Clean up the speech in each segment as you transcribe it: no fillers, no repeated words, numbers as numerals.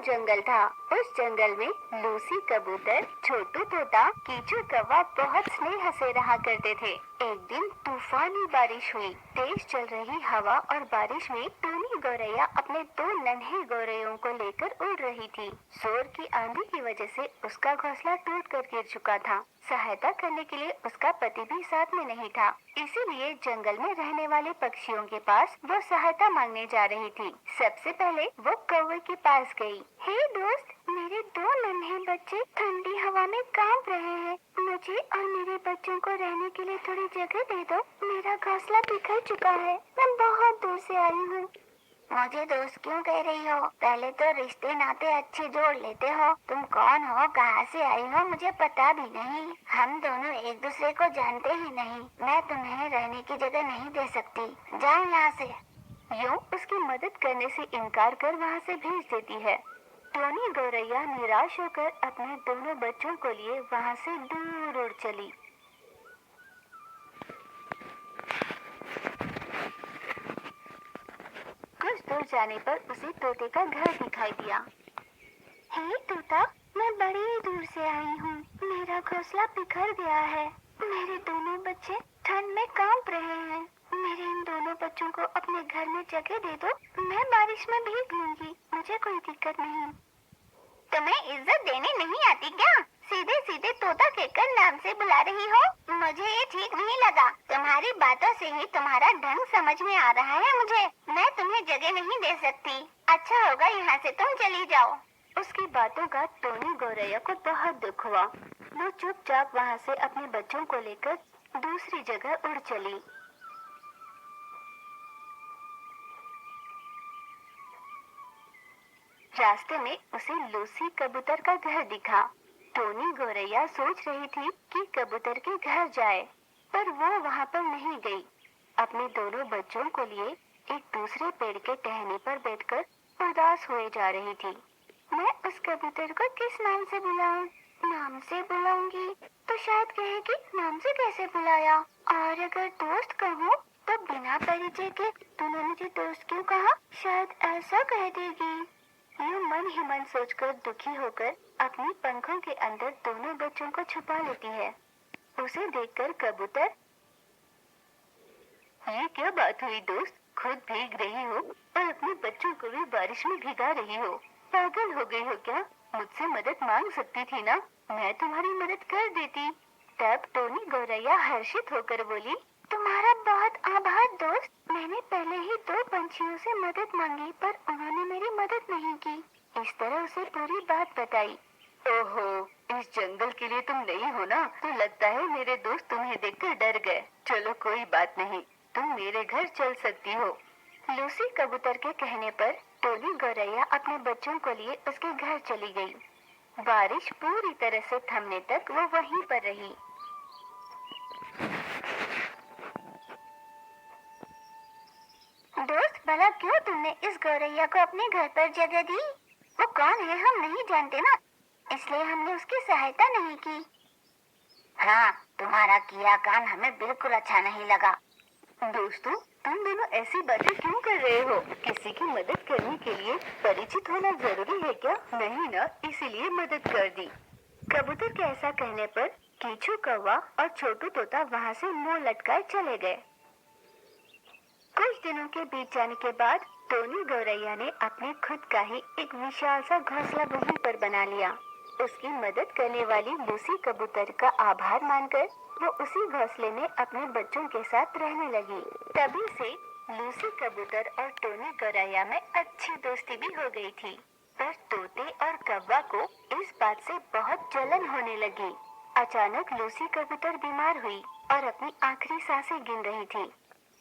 जंगल था। उस जंगल में लूसी कबूतर, छोटू तोता, कीचू कौवा बहुत स्नेह से रहा करते थे। एक दिन तूफानी बारिश हुई। तेज चल रही हवा और बारिश में टूनी गौरैया अपने 2 नन्हे गौरैयों को लेकर उड़ रही थी। जोर की आंधी की वजह से उसका घोंसला टूट कर गिर चुका था। सहायता करने के लिए उसका पति भी साथ में नहीं था, इसीलिए जंगल में रहने वाले पक्षियों के पास वो सहायता मांगने जा रही थी। सबसे पहले वो कौवे के पास गई। हे दोस्त, मेरे 2 नन्हे बच्चे ठंडी हवा में कांप रहे हैं। मुझे और मेरे बच्चों को रहने के लिए थोड़ी जगह दे दो। मेरा घोंसला बिखर चुका है। मैं बहुत दूर से आई हूँ। मुझे दोस्त क्यों कह रही हो? पहले तो रिश्ते नाते अच्छे जोड़ लेते हो। तुम कौन हो, कहाँ से आई हो, मुझे पता भी नहीं। हम दोनों एक दूसरे को जानते ही नहीं। मैं तुम्हें रहने की जगह नहीं दे सकती। जाओ यहाँ से। यूँ उसकी मदद करने से इनकार कर वहाँ से भेज देती है। टोनी गौरैया निराश होकर अपने दोनों बच्चों को लिए वहाँ से दूर उड़ चली। कुछ दूर जाने पर उसे तोते का घर दिखाई दिया। हे तोता, मैं बड़ी दूर से आई हूँ। मेरा घोंसला बिखर गया है। मेरे दोनों बच्चे ठंड में कांप रहे हैं। मेरे इन दोनों बच्चों को अपने घर में जगह दे दो। मैं बारिश में भीग लूंगी, मुझे कोई दिक्कत नहीं। तुम्हें इज्जत देने नहीं आती क्या? सीधे सीधे तोता कहकर नाम से बुला रही हो। मुझे ये ठीक नहीं लगा। तुम्हारी बातों से ही तुम्हारा ढंग समझ में आ रहा है मुझे। मैं तुम्हें जगह नहीं दे सकती। अच्छा होगा यहाँ से तुम चली जाओ। उसकी बातों का टोनी गौरैया को बहुत दुख हुआ। वो चुपचाप वहाँ से अपने बच्चों को लेकर दूसरी जगह उड़ चली। रास्ते में उसे लूसी कबूतर का घर दिखा। टोनी गौरैया सोच रही थी कि कबूतर के घर जाए, पर वो वहाँ पर नहीं गई। अपने दोनों बच्चों को लिए एक दूसरे पेड़ के टहनी पर बैठकर उदास हुए जा रही थी। मैं उस कबूतर को किस नाम से बुलाऊं? नाम से बुलाऊंगी तो शायद कहेगी नाम से कैसे बुलाया। और अगर दोस्त कहूँ तो बिना परिचय के तूने मुझे दोस्त क्यों कहा, शायद ऐसा कह देगी। यूँ मन ही मन सोचकर दुखी होकर अपने पंखों के अंदर दोनों बच्चों को छुपा लेती है। उसे देखकर कबूतर, ये क्या बात हुई दोस्त? खुद भीग रही हो और अपने बच्चों को भी बारिश में भिगा रही हो। पागल हो गई हो क्या? मुझसे मदद मांग सकती थी ना, मैं तुम्हारी मदद कर देती। तब टोनी गौरैया हर्षित होकर बोली, तुम्हारा बहुत आभार दोस्त। मैंने पहले ही 2 पंछियों से मदद मांगी पर उन्होंने मेरी मदद नहीं की। इस तरह उसे पूरी बात बताई। ओहो, इस जंगल के लिए तुम नई हो ना, तो लगता है मेरे दोस्त तुम्हें देखकर डर गए। चलो कोई बात नहीं, तुम मेरे घर चल सकती हो। लूसी कबूतर के कहने पर टोनी गौरैया अपने बच्चों को लिए उसके घर चली गई। बारिश पूरी तरह से थमने तक वो वहीं पर रही। दोस्त, भला क्यों तुमने इस गौरैया को अपने घर पर जगह दी? वो कौन है हम नहीं जानते ना, इसलिए हमने उसकी सहायता नहीं की। हाँ, तुम्हारा किया काम हमें बिल्कुल अच्छा नहीं लगा। दोस्तों, तुम दोनों ऐसी बातें क्यों कर रहे हो? किसी की मदद करने के लिए परिचित होना जरूरी है क्या? नहीं ना, इसीलिए मदद कर दी। कबूतर के ऐसा कहने पर कीचू कौवा और छोटू तोता वहाँ से मुंह लटकाए चले गए। कुछ दिनों के बीत जाने के बाद टोनी गौरैया ने अपने खुद का ही एक विशाल सा घोंसला वहीं पर बना लिया। उसकी मदद करने वाली लूसी कबूतर का आभार मानकर वो उसी घोंसले में अपने बच्चों के साथ रहने लगी। तभी से लूसी कबूतर और टोनी गौरैया में अच्छी दोस्ती भी हो गई थी। पर तोते और कौवा को इस बात से बहुत जलन होने लगी। अचानक लूसी कबूतर बीमार हुई और अपनी आखिरी सांसें गिन रही थी।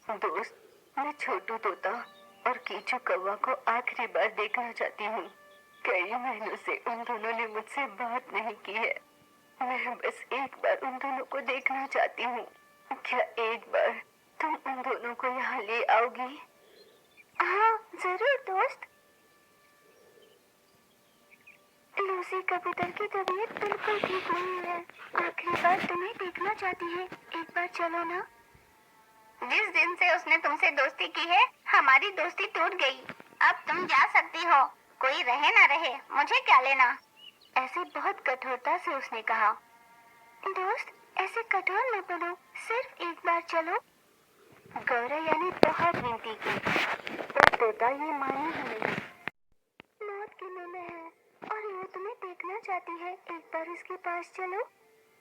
दोस्त, मैं छोटू तोता और कीचू कौवा को आखिरी बार देखना चाहती हूँ। कई महीनों से उन दोनों ने मुझसे बात नहीं की है। मैं बस एक बार उन दोनों को देखना चाहती हूँ। क्या एक बार तुम उन दोनों को यहाँ ले आओगी? हाँ, जरूर दोस्त। लूसी कबूतर की तबीयत बिल्कुल ठीक नहीं है। आखिरी बार तुम्हें देखना चाहती है, एक बार चलो ना। जिस दिन से उसने तुमसे दोस्ती की है, हमारी दोस्ती टूट गई। अब तुम जा सकती हो। कोई रहे ना रहे, मुझे क्या लेना। ऐसे बहुत कठोरता से उसने कहा। दोस्त, ऐसे कठोर न बनो, सिर्फ एक बार चलो। गौरैया ने बहुत विनती की, पर तोता ये माने ही नहीं। मौत किले में है और वो तुम्हें देखना चाहती है, एक बार उसके पास चलो।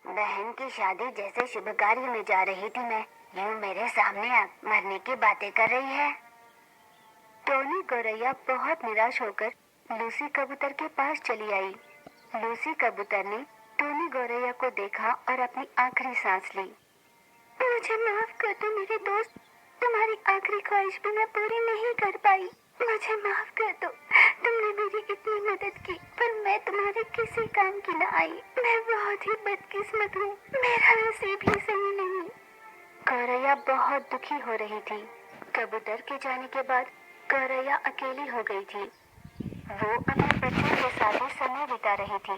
बहन की शादी जैसे शुभ कार्य में जा रही थी मैं, यूं मेरे सामने मरने की बातें कर रही है। टोनी गौरैया बहुत निराश होकर लूसी कबूतर के पास चली आई। लूसी कबूतर ने टोनी गौरैया को देखा और अपनी आखिरी सांस ली। मुझे माफ कर दो मेरे दोस्त, तुम्हारी आखिरी ख्वाहिश भी मैं पूरी नहीं कर पाई। मुझे माफ कर दो, तुमने मेरी इतनी मदद की पर मैं तुम्हारे किसी काम की न आई। मैं बहुत ही बदकिस्मत हूँ, मेरा नसीब ही सही नहीं। गौरैया बहुत दुखी हो रही थी। कबूतर के जाने के बाद गौरैया अकेली हो गई थी। वो अपने बच्चों के साथ ही समय बिता रही थी,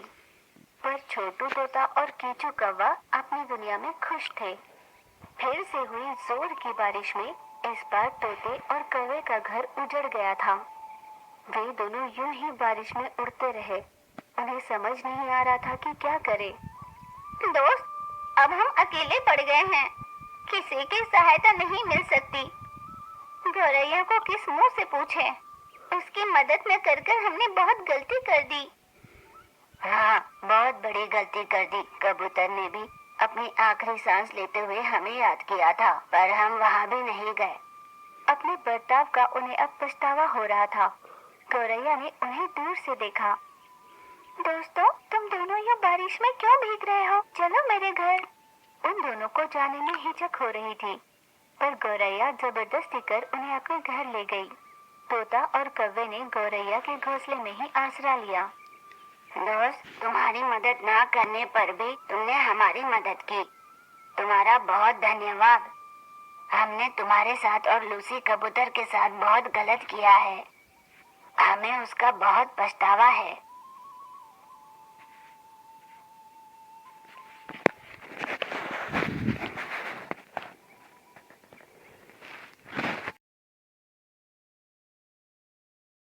पर छोटू तोता और कीचू कौवा अपनी दुनिया में खुश थे। फिर से हुई जोर की बारिश में इस बार तोते और कौवे का घर उजड़ गया था। वे दोनों यूं ही बारिश में उड़ते रहे। उन्हें समझ नहीं आ रहा था कि क्या करे। दोस्त, अब हम अकेले पड़ गए हैं, किसी की सहायता नहीं मिल सकती। गौरैया को किस मुंह से पूछें? उसकी मदद न कर कर हमने बहुत गलती कर दी। हाँ, बहुत बड़ी गलती कर दी। कबूतर ने भी अपनी आखिरी सांस लेते हुए हमें याद किया था, पर हम वहाँ भी नहीं गए। अपने बर्ताव का उन्हें अब पछतावा हो रहा था। गौरैया ने उन्हें दूर से देखा। दोस्तों, तुम दोनों यहाँ बारिश में क्यों भीग रहे हो? चलो मेरे घर। उन दोनों को जाने में हिचक हो रही थी, पर गौरैया जबरदस्ती कर उन्हें अपने घर ले गई। तोता और कौवे ने गौरैया के घोंसले में ही आसरा लिया। दोस्त, तुम्हारी मदद ना करने पर भी तुमने हमारी मदद की। तुम्हारा बहुत धन्यवाद। हमने तुम्हारे साथ और लूसी कबूतर के साथ बहुत गलत किया है। हमें उसका बहुत पछतावा है।